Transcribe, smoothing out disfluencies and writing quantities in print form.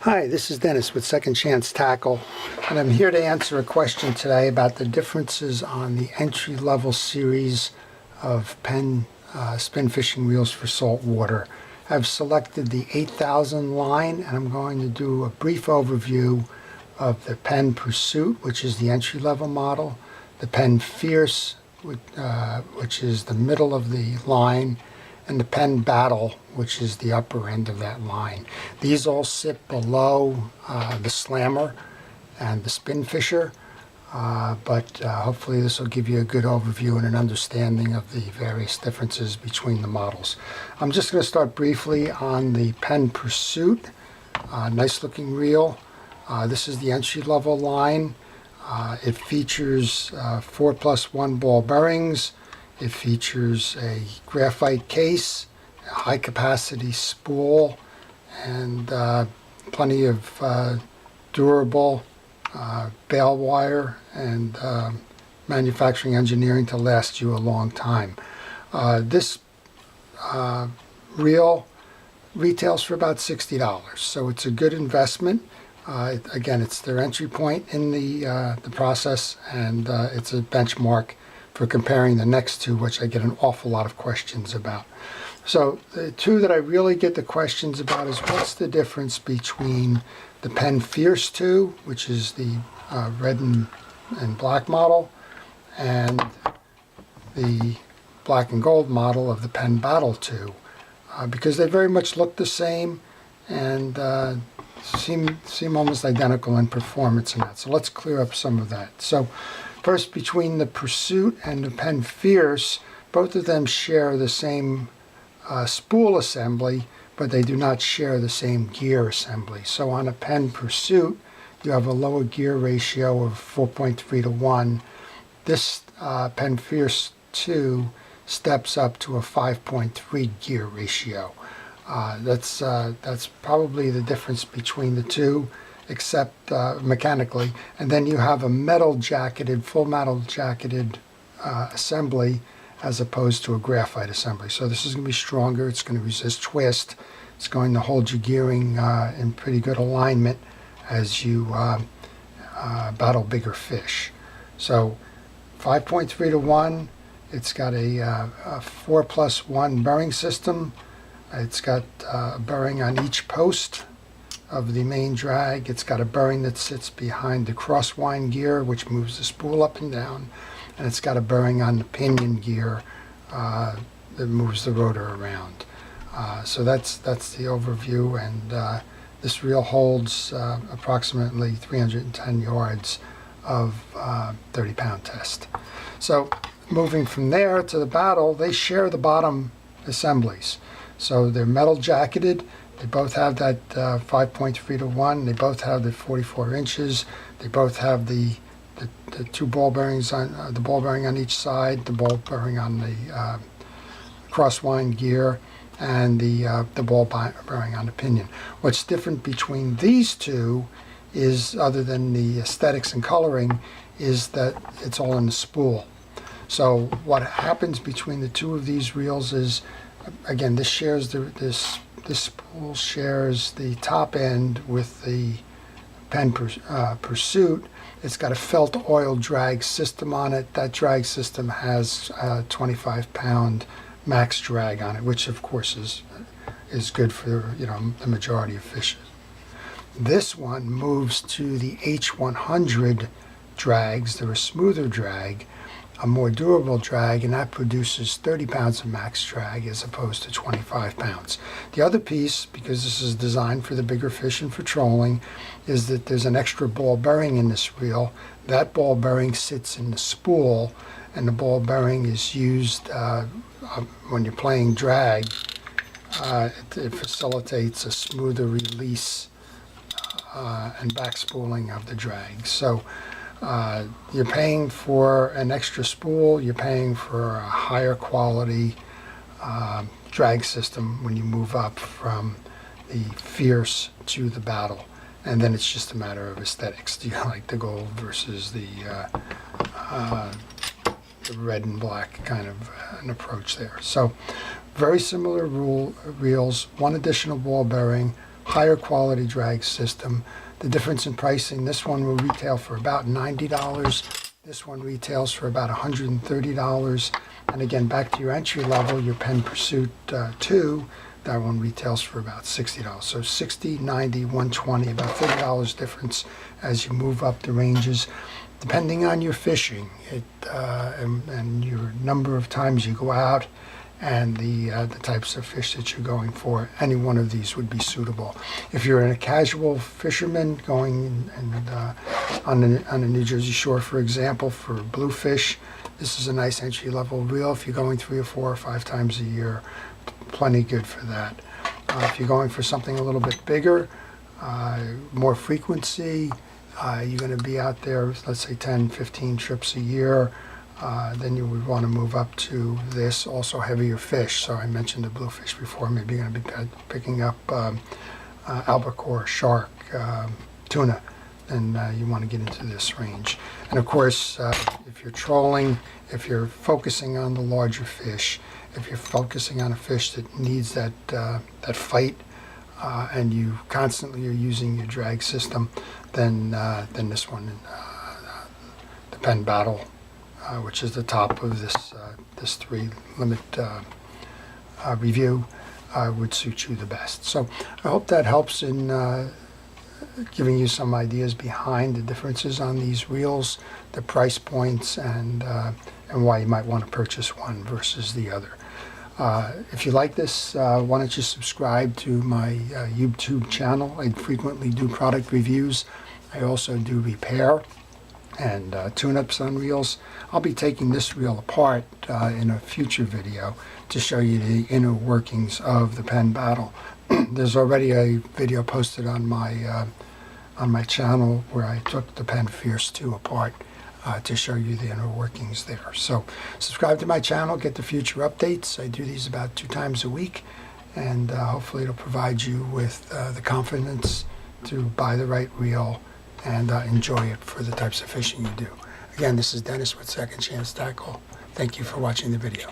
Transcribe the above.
Hi, this is Dennis with Second Chance Tackle, and I'm here to answer a question today about the differences on the entry-level series of Penn spin fishing reels for saltwater. I've selected the 8000 line, and I'm going to do a brief overview of the Penn Pursuit, which is the entry-level model, the Penn Fierce, which is the middle of the line, and the Penn Battle, which is the upper end of that line. These all sit below the Slammer and the Spin Fisher, but hopefully this will give you a good overview and an understanding of the various differences between the models. I'm just going to start briefly on the Penn Pursuit. Nice looking reel. This is the entry-level line. It features 4+1 ball bearings. It features a graphite case, a high-capacity spool, and plenty of durable bale wire and manufacturing engineering to last you a long time. This reel retails for about $60, so it's a good investment. Again, it's their entry point in the process, and it's a benchmark for comparing the next two, which I get an awful lot of questions about. So the two that I really get the questions about is what's the difference between the Penn Fierce II, which is the red and black model, and the black and gold model of the Penn Battle II, because they very much look the same and seem almost identical in performance and that. So let's clear up some of that. So first, between the Pursuit and the Penn Fierce, both of them share the same spool assembly, but they do not share the same gear assembly. So on a Penn Pursuit, you have a lower gear ratio of 4.3 to 1. This Penn Fierce 2 steps up to a 5.3 gear ratio. That's probably the difference between the two, except mechanically. And then you have a full metal jacketed assembly as opposed to a graphite assembly. So this is going to be stronger. It's going to resist twist. It's going to hold your gearing in pretty good alignment as you battle bigger fish. So 5.3 to 1. It's got a 4+1 bearing system. It's got a bearing on each post of the main drag. It's got a bearing that sits behind the crosswind gear, which moves the spool up and down, and it's got a bearing on the pinion gear that moves the rotor around. So that's the overview, and this reel holds approximately 310 yards of 30-pound test. So moving from there to the Battle, they share the bottom assemblies. So they're metal jacketed. They both have that 5.3 to 1. They both have the 44 inches. They both have the two ball bearings on the ball bearing on each side, the ball bearing on the crosswind gear, and the ball bearing on the pinion. What's different between these two is, other than the aesthetics and coloring, is that it's all in the spool. So what happens between the two of these reels is, again, this spool shares the top end with the Penn Pursuit. It's got a felt oil drag system on it. That drag system has a 25-pound max drag on it, which of course is good for the majority of fishes. This one moves to the H100 drags. They're a smoother drag, a more durable drag, and that produces 30 pounds of max drag as opposed to 25 pounds. The other piece, because this is designed for the bigger fish and for trolling, is that there's an extra ball bearing in this reel. That ball bearing sits in the spool, and the ball bearing is used when you're playing drag. It facilitates a smoother release and back spooling of the drag. So you're paying for an extra spool, you're paying for a higher quality drag system when you move up from the Fierce to the Battle. And then it's just a matter of aesthetics. Do you like the gold versus the red and black kind of an approach there? So very similar reels, one additional ball bearing, higher quality drag system. The difference in pricing, this one will retail for about $90. This one retails for about $130. And again, back to your entry level, your Penn Pursuit II, that one retails for about $60. So $60, $90, $120, about $30 difference as you move up the ranges, depending on your fishing and your number of times you go out and the types of fish that you're going for. Any one of these would be suitable. If you're a casual fisherman going on a New Jersey shore, for example, for bluefish, this is a nice entry-level reel. If you're going 3 or 4 or 5 times a year, plenty good for that. If you're going for something a little bit bigger, more frequency, you're going to be out there, let's say 10, 15 trips a year, then you would want to move up to this, also heavier fish. So I mentioned the bluefish before. Maybe you're going to be picking up albacore, shark, tuna, then you want to get into this range. And of course, if you're trolling, if you're focusing on the larger fish, if you're focusing on a fish that needs that fight, and you constantly are using your drag system, then this one, the Penn Battle, which is the top of this 3 limit review, would suit you the best. So I hope that helps in giving you some ideas behind the differences on these reels, the price points, and why you might want to purchase one versus the other. If you like this, why don't you subscribe to my YouTube channel? I frequently do product reviews. I also do repair and tune-ups on reels. I'll be taking this reel apart in a future video to show you the inner workings of the Penn Battle. There's already a video posted on my channel where I took the Penn Fierce II apart to show you the inner workings there. So subscribe to my channel, get the future updates. I do these about 2 times a week, and hopefully it'll provide you with the confidence to buy the right reel and enjoy it for the types of fishing you do. Again, this is Dennis with Second Chance Tackle. Thank you for watching the video.